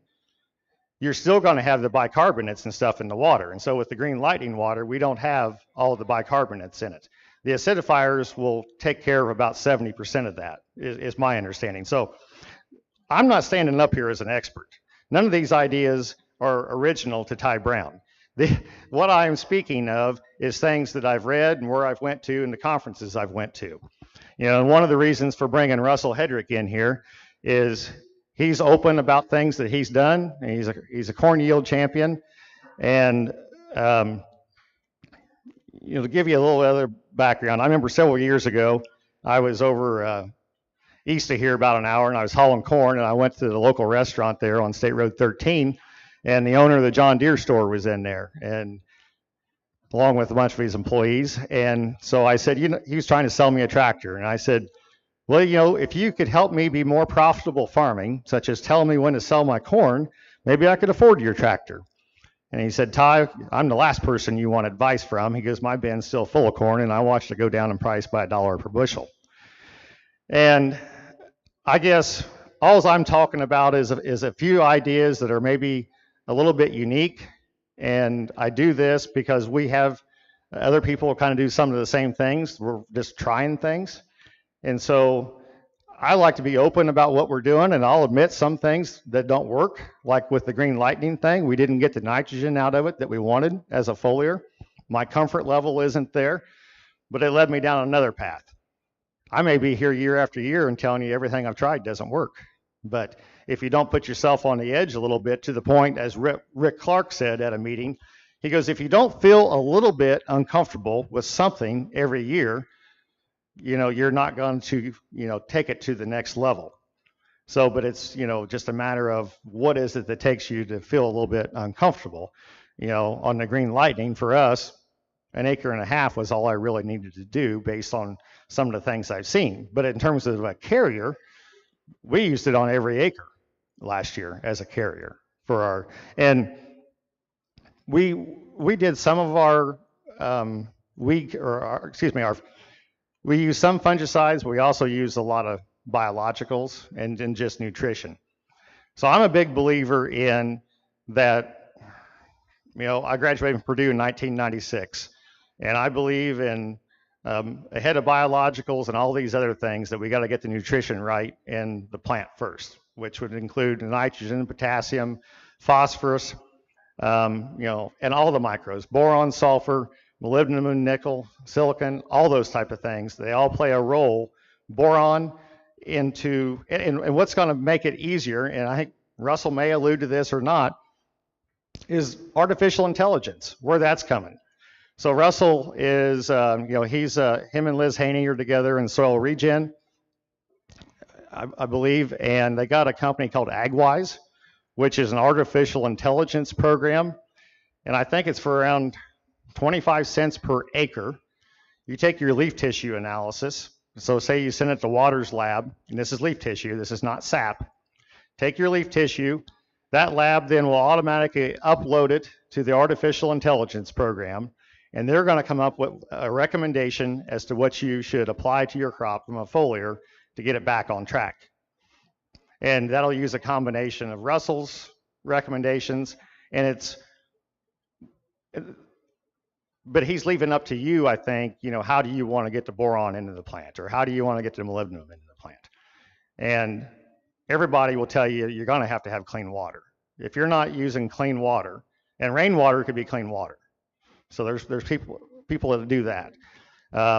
you're still going to have the bicarbonates and stuff in the water. And so with the Green Lightning water, we don't have all of the bicarbonates in it. The acidifiers will take care of about 70% of that, is my understanding. So I'm not standing up here as an expert. None of these ideas are original to Ty Brown. What I am speaking of is things that I've read and where I've went to and the conferences I've went to. You know, and one of the reasons for bringing Russell Hedrick in here is he's open about things that he's done. He's a corn yield champion. And, you know, to give you a little other background, I remember several years ago, I was over east of here about an hour, and I was hauling corn, and I went to the local restaurant there on State Road 13, and the owner of the John Deere store was in there, and along with a bunch of his employees. And so I said, you know, he was trying to sell me a tractor, and I said, well, you know, if you could help me be more profitable farming, such as telling me when to sell my corn, maybe I could afford your tractor. And he said, Ty, I'm the last person you want advice from. He goes, my bin's still full of corn, and I watched it go down in price by $1 per bushel. And I guess all I'm talking about is a few ideas that are maybe a little bit unique. And I do this because we have other people kind of do some of the same things. We're just trying things. And so I like to be open about what we're doing, and I'll admit some things that don't work, like with the Green Lightning thing. We didn't get the nitrogen out of it that we wanted as a foliar. My comfort level isn't there, but it led me down another path. I may be here year after year and telling you everything I've tried doesn't work. But if you don't put yourself on the edge a little bit, to the point, as Rick Clark said at a meeting, he goes, if you don't feel a little bit uncomfortable with something every year, you know, you're not going to, you know, take it to the next level. So, but it's, you know, just a matter of what is it that takes you to feel a little bit uncomfortable. You know, on the Green Lightning, for us, 1.5 acres was all I really needed to do based on some of the things I've seen. But in terms of a carrier, we used it on every acre last year as a carrier for our, and we did some of our, we use some fungicides, but we also use a lot of biologicals and just nutrition. So I'm a big believer in that. You know, I graduated from Purdue in 1996, and I believe in ahead of biologicals and all these other things, that we got to get the nutrition right in the plant first, which would include nitrogen, potassium, phosphorus, you know, and all the micros, boron, sulfur, molybdenum, nickel, silicon, all those type of things. They all play a role. Boron into, and what's going to make it easier, and I think Russell may allude to this or not, is artificial intelligence, where that's coming. So Russell is, you know, he's, him and Liz Haney are together in Soil Regen, I believe, and they got a company called AgWise, which is an artificial intelligence program, and I think it's for around 25 cents per acre. You take your leaf tissue analysis. So say you send it to Waters Lab, and this is leaf tissue, this is not sap. Take your leaf tissue. That lab then will automatically upload it to the artificial intelligence program, and they're going to come up with a recommendation as to what you should apply to your crop from a foliar to get it back on track. And that'll use a combination of Russell's recommendations, and but he's leaving up to you, I think, you know, how do you want to get the boron into the plant, or how do you want to get the molybdenum into the plant? And everybody will tell you you're going to have clean water. If you're not using clean water, and rainwater could be clean water. So there's people that do that.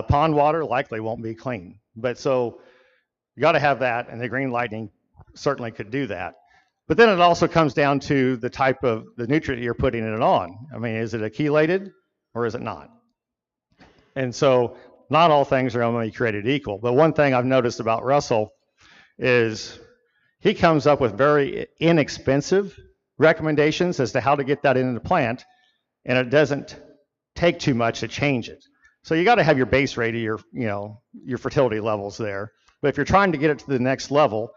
Pond water likely won't be clean. But so you got to have that, and the Green Lightning certainly could do that. But then it also comes down to the type of the nutrient you're putting it on. I mean, is it a chelated or is it not? And so not all things are only created equal. But one thing I've noticed about Russell is he comes up with very inexpensive recommendations as to how to get that into the plant, and it doesn't take too much to change it. So you got to have your base rate of your, you know, your fertility levels there. But if you're trying to get it to the next level,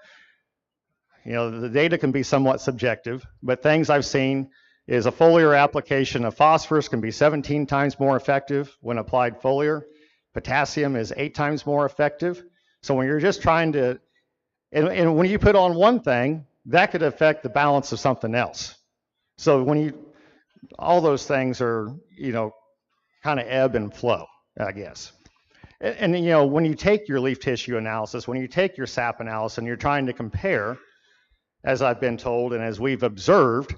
you know, the data can be somewhat subjective, but things I've seen is a foliar application of phosphorus can be 17 times more effective when applied foliar. Potassium is 8 times more effective. So when you're just trying to, and when you put on one thing, that could affect the balance of something else. So all those things are, kind of ebb and flow, I guess. And when you take your leaf tissue analysis, when you take your sap analysis and you're trying to compare, as I've been told and as we've observed,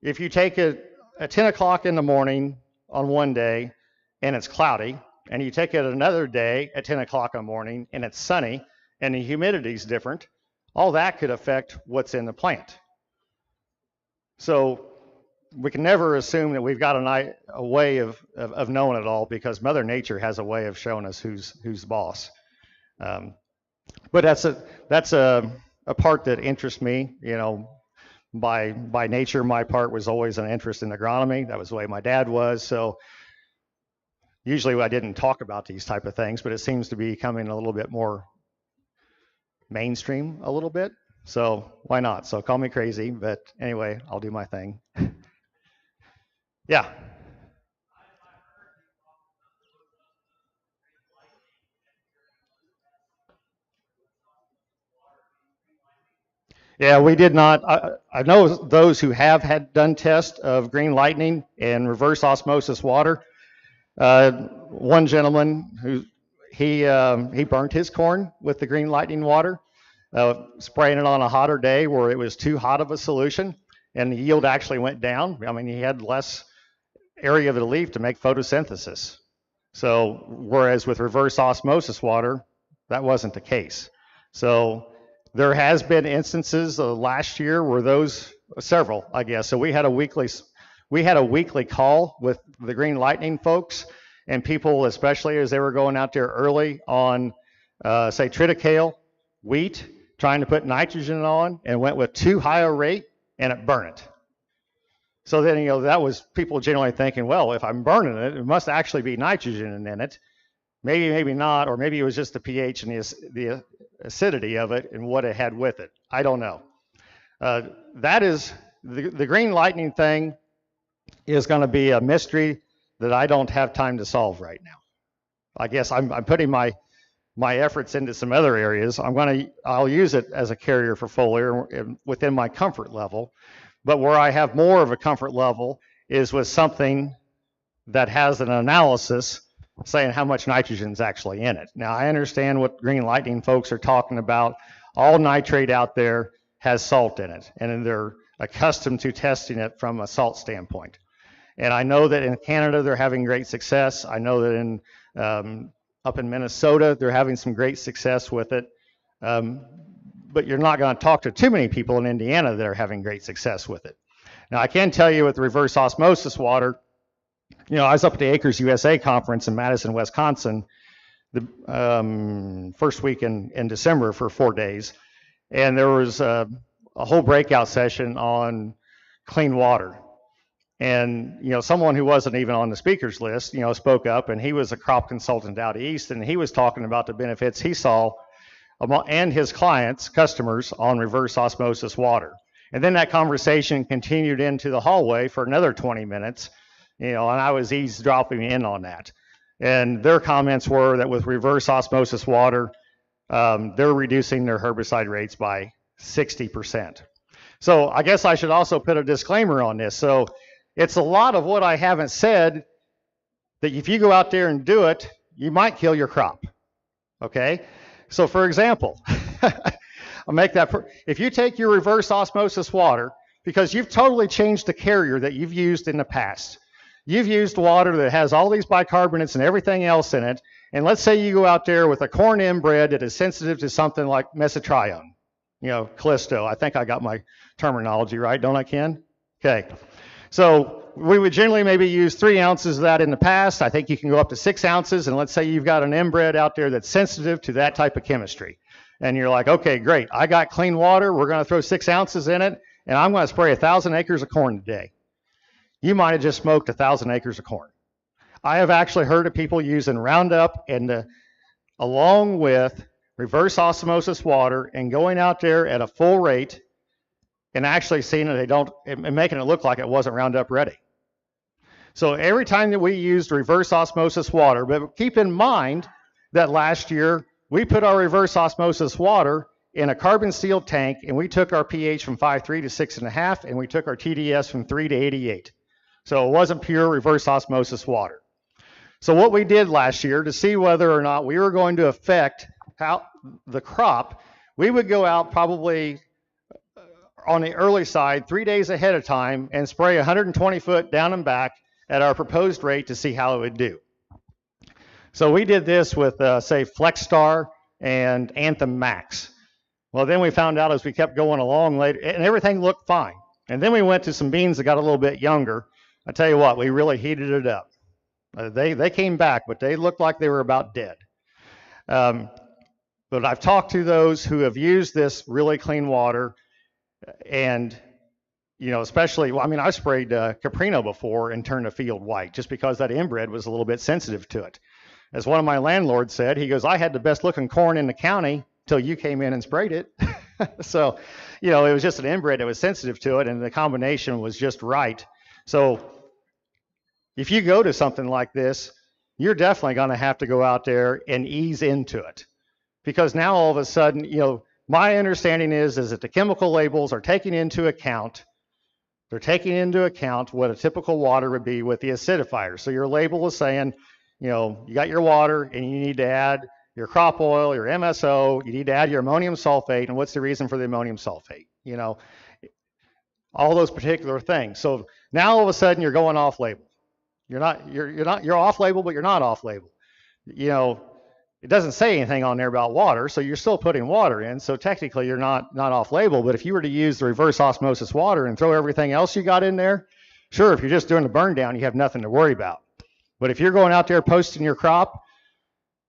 if you take it at 10 o'clock in the morning on one day and it's cloudy, and you take it another day at 10 o'clock in the morning and it's sunny and the humidity is different, all that could affect what's in the plant. So we can never assume that we've got a way of knowing it all, because Mother Nature has a way of showing us who's boss. But that's a part that interests me. By nature, my part was always an interest in agronomy. That was the way my dad was. So usually I didn't talk about these type of things, but it seems to be becoming a little bit more mainstream a little bit. So why not? So call me crazy, but anyway, I'll do my thing. Yeah. Yeah, we did not. I know those who have had done tests of green lightning and reverse osmosis water. One gentleman he burnt his corn with the green lightning water, spraying it on a hotter day where it was too hot of a solution, and the yield actually went down. I mean, he had less area of the leaf to make photosynthesis. So whereas with reverse osmosis water, that wasn't the case. So there has been instances last year where several, I guess. So we had a weekly call with the green lightning folks, and people, especially as they were going out there early on, say triticale, wheat, trying to put nitrogen on, and went with too high a rate, and it burned it. So then, that was people generally thinking, well, if I'm burning it, it must actually be nitrogen in it. Maybe not, or maybe it was just the pH and the acidity of it and what it had with it. I don't know. That is, the green lightning thing is going to be a mystery that I don't have time to solve right now. I guess I'm putting my efforts into some other areas. I'll use it as a carrier for foliar within my comfort level. But where I have more of a comfort level is with something that has an analysis saying how much nitrogen is actually in it. Now, I understand what green lightning folks are talking about. All nitrate out there has salt in it, and they're accustomed to testing it from a salt standpoint. And I know that in Canada, they're having great success. I know that up in Minnesota, they're having some great success with it. But you're not going to talk to too many people in Indiana that are having great success with it. Now, I can tell you with reverse osmosis water, I was up at the Acres USA conference in Madison, Wisconsin, the first week in December for 4 days. And there was a whole breakout session on clean water. And, someone who wasn't even on the speakers list, spoke up, and he was a crop consultant out east, and he was talking about the benefits he saw and his customers on reverse osmosis water. And then that conversation continued into the hallway for another 20 minutes, and I was eavesdropping in on that. And their comments were that with reverse osmosis water, they're reducing their herbicide rates by 60%. So I guess I should also put a disclaimer on this. So it's a lot of what I haven't said that if you go out there and do it, you might kill your crop, okay? So for example, I'll make that, if you take your reverse osmosis water, because you've totally changed the carrier that you've used in the past. You've used water that has all these bicarbonates and everything else in it, and let's say you go out there with a corn inbred that is sensitive to something like mesotrione, Callisto. I think I got my terminology right, don't I, Ken? Okay. So we would generally maybe use 3 ounces of that in the past. I think you can go up to 6 ounces, and let's say you've got an inbred out there that's sensitive to that type of chemistry. And you're like, okay, great, I got clean water, we're going to throw 6 ounces in it, and I'm going to spray 1,000 acres of corn today. You might have just smoked 1,000 acres of corn. I have actually heard of people using Roundup along with reverse osmosis water and going out there at a full rate and actually seeing it, and making it look like it wasn't Roundup ready. So every time that we used reverse osmosis water, but keep in mind that last year we put our reverse osmosis water in a carbon steel tank, and we took our pH from 5.3 to 6.5, and we took our TDS from 3 to 88. So it wasn't pure reverse osmosis water. So what we did last year to see whether or not we were going to affect how the crop, we would go out probably on the early side 3 days ahead of time and spray 120 foot down and back at our proposed rate to see how it would do. So we did this with, say, FlexStar and Anthem Max. Well, then we found out as we kept going along later, and everything looked fine. And then we went to some beans that got a little bit younger. I tell you what, we really heated it up. They came back, but they looked like they were about dead. But I've talked to those who have used this really clean water, and especially, well, I mean, I sprayed Caprino before and turned a field white just because that inbred was a little bit sensitive to it. As one of my landlords said, he goes, I had the best looking corn in the county till you came in and sprayed it. So, it was just an inbred that was sensitive to it, and the combination was just right. So if you go to something like this, you're definitely going to have to go out there and ease into it, because now all of a sudden, my understanding is that the chemical labels are taking into account, what a typical water would be with the acidifier. So your label is saying, you got your water and you need to add your crop oil, your MSO, you need to add your ammonium sulfate, and what's the reason for the ammonium sulfate? All those particular things. So now all of a sudden you're going off label. You're off label, but you're not off label. It doesn't say anything on there about water, so you're still putting water in. So technically you're not off label, but if you were to use the reverse osmosis water and throw everything else you got in there, sure, if you're just doing the burn down, you have nothing to worry about. But if you're going out there posting your crop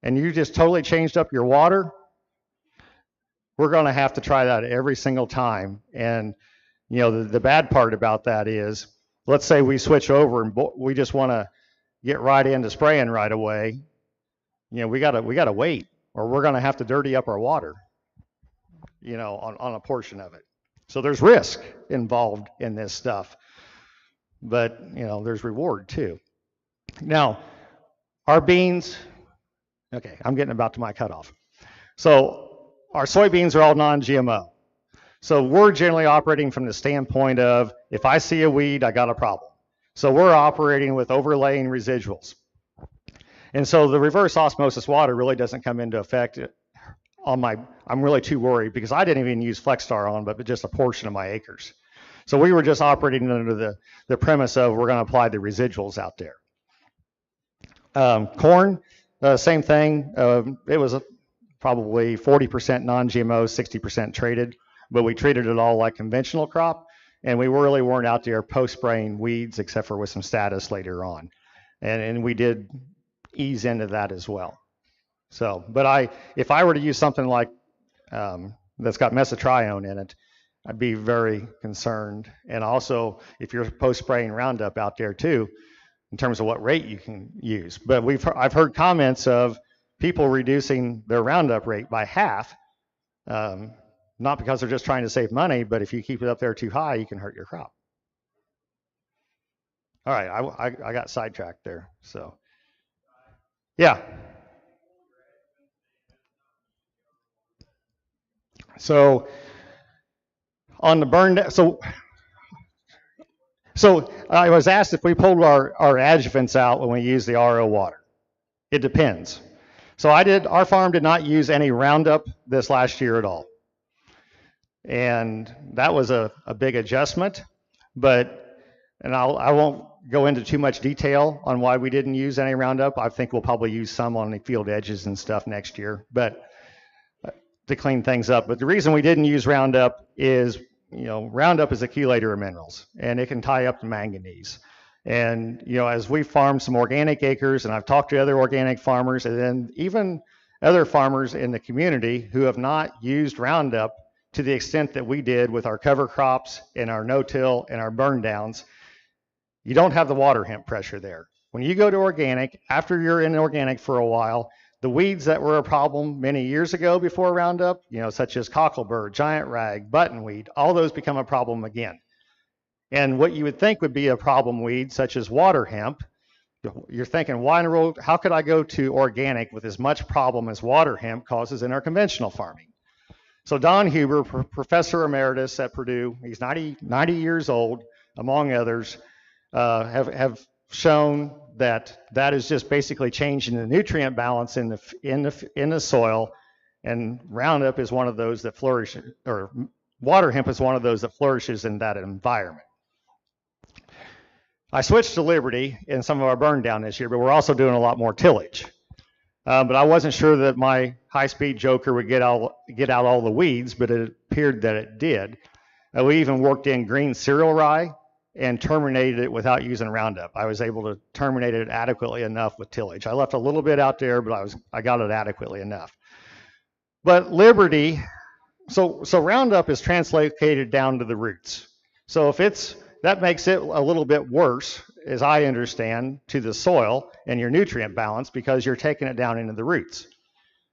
and you just totally changed up your water, we're going to have to try that every single time. And the bad part about that is, let's say we switch over and we just want to get right into spraying right away. We gotta wait, or we're going to have to dirty up our water, on a portion of it. So there's risk involved in this stuff, but there's reward too. Now, our beans, okay, I'm getting about to my cutoff. So our soybeans are all non-GMO. So we're generally operating from the standpoint of, if I see a weed, I got a problem. So we're operating with overlaying residuals. And so the reverse osmosis water really doesn't come into effect on I'm really too worried because I didn't even use FlexStar on, but just a portion of my acres. So we were just operating under the premise of we're going to apply the residuals out there. Corn, same thing. It was probably 40% non-GMO, 60% traded, but we treated it all like conventional crop, and we really weren't out there post-spraying weeds except for with some status later on. And we did ease into that as well. So, but if I were to use something like that's got mesotrione in it, I'd be very concerned. And also, if you're post-spraying Roundup out there too, in terms of what rate you can use. But I've heard comments of people reducing their Roundup rate by half, not because they're just trying to save money, but if you keep it up there too high, you can hurt your crop. All right, I got sidetracked there. So, yeah. So on the burn, so I was asked if we pulled our adjuvants out when we use the RO water. It depends. So our farm did not use any Roundup this last year at all. And that was a big adjustment, and I won't go into too much detail on why we didn't use any Roundup. I think we'll probably use some on the field edges and stuff next year, but to clean things up. But the reason we didn't use Roundup is, Roundup is a chelator of minerals, and it can tie up the manganese. And, as we farm some organic acres, and I've talked to other organic farmers, and then even other farmers in the community who have not used Roundup to the extent that we did with our cover crops and our no-till and our burn downs, you don't have the water hemp pressure there. When you go to organic, after you're in organic for a while, the weeds that were a problem many years ago before Roundup, such as cocklebur, giant rag, buttonweed, all those become a problem again. And what you would think would be a problem weed, such as water hemp, you're thinking, why in the world, how could I go to organic with as much problem as water hemp causes in our conventional farming? So Don Huber, professor emeritus at Purdue, he's 90 years old, among others, have shown that that is just basically changing the nutrient balance in the soil, and Roundup is one of those that flourishes, or water hemp is one of those that flourishes in that environment. I switched to Liberty in some of our burn down this year, but we're also doing a lot more tillage. But I wasn't sure that my high-speed Joker would get out all the weeds, but it appeared that it did. We even worked in green cereal rye and terminated it without using Roundup. I was able to terminate it adequately enough with tillage. I left a little bit out there, but I got it adequately enough. But Liberty, so Roundup is translocated down to the roots. So if that makes it a little bit worse, as I understand, to the soil and your nutrient balance, because you're taking it down into the roots.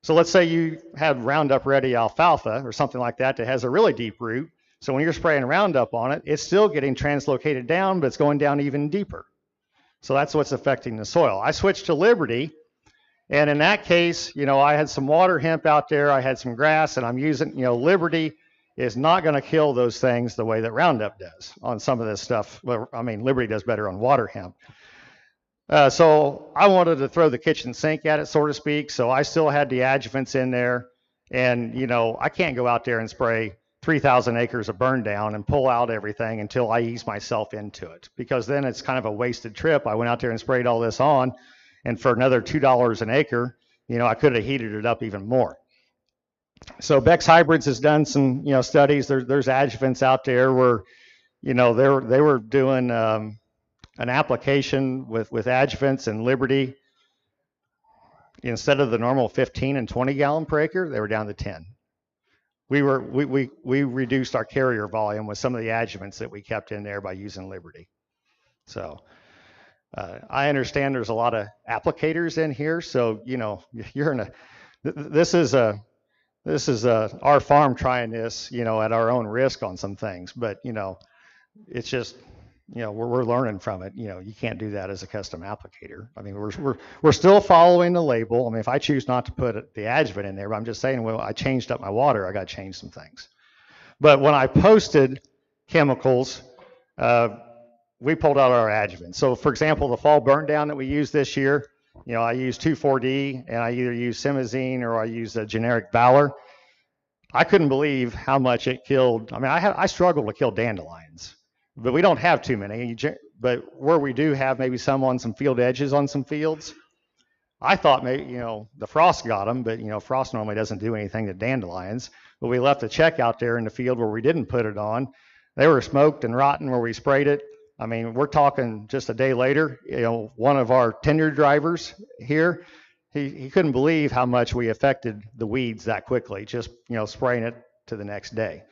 So let's say you have Roundup Ready alfalfa or something like that that has a really deep root. So when you're spraying Roundup on it, it's still getting translocated down, but it's going down even deeper. So that's what's affecting the soil. I switched to Liberty, and in that case, I had some water hemp out there, I had some grass, and I'm using, Liberty is not going to kill those things the way that Roundup does on some of this stuff. Well, I mean, Liberty does better on water hemp. So I wanted to throw the kitchen sink at it, so to speak. So I still had the adjuvants in there. And, I can't go out there and spray 3,000 acres of burn down and pull out everything until I ease myself into it, because then it's kind of a wasted trip. I went out there and sprayed all this on, and for another $2 an acre, I could have heated it up even more. So Beck's Hybrids has done some, studies. There's adjuvants out there where, they were doing an application with adjuvants and Liberty. Instead of the normal 15 and 20 gallon per acre, they were down to 10. We reduced our carrier volume with some of the adjuvants that we kept in there by using Liberty. So I understand there's a lot of applicators in here. So, you're in this is our farm trying this, at our own risk on some things, but, it's just, we're learning from it. You can't do that as a custom applicator. I mean, we're still following the label. I mean, if I choose not to put the adjuvant in there, but I'm just saying, well, I changed up my water, I got to change some things. But when I posted chemicals, we pulled out our adjuvant. So for example, the fall burn down that we used this year, I used 2,4-D, and I either used Simazine or I used a generic Valor. I couldn't believe how much it killed. I mean, I struggle to kill dandelions, but we don't have too many. But where we do have maybe some on some field edges on some fields, I thought maybe, the frost got them, but, frost normally doesn't do anything to dandelions. But we left a check out there in the field where we didn't put it on. They were smoked and rotten where we sprayed it. I mean, we're talking just a day later, one of our tenure drivers here, he couldn't believe how much we affected the weeds that quickly, just, spraying it to the next day.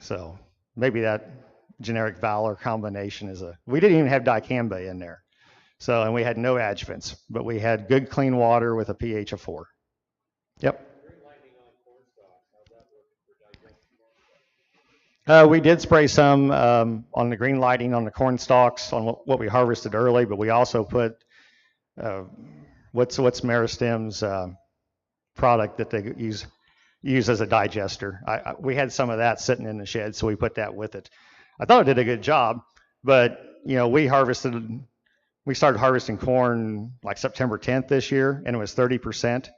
So maybe that generic Valor combination we didn't even have dicamba in there. So, and we had no adjuvants, but we had good clean water with a pH of 4. Yep. We did spray some on the green lighting on the corn stalks on what we harvested early, but we also put what's Meristem's product that they use as a digester. We had some of that sitting in the shed, so we put that with it. I thought it did a good job, but we started harvesting corn like September 10th this year, and it was 30%,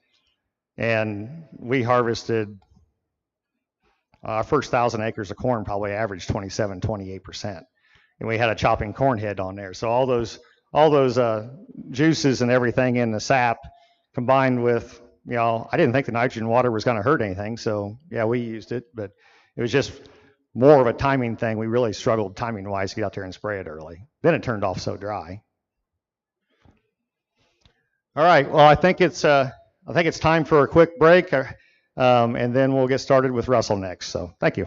and we harvested. Our first 1,000 acres of corn probably averaged 27, 28%. And we had a chopping corn head on there. So all those juices and everything in the sap combined with, I didn't think the nitrogen water was going to hurt anything. So yeah, we used it, but it was just more of a timing thing. We really struggled timing wise to get out there and spray it early. Then it turned off so dry. All right. Well, I think it's time for a quick break. And then we'll get started with Russell next. So thank you.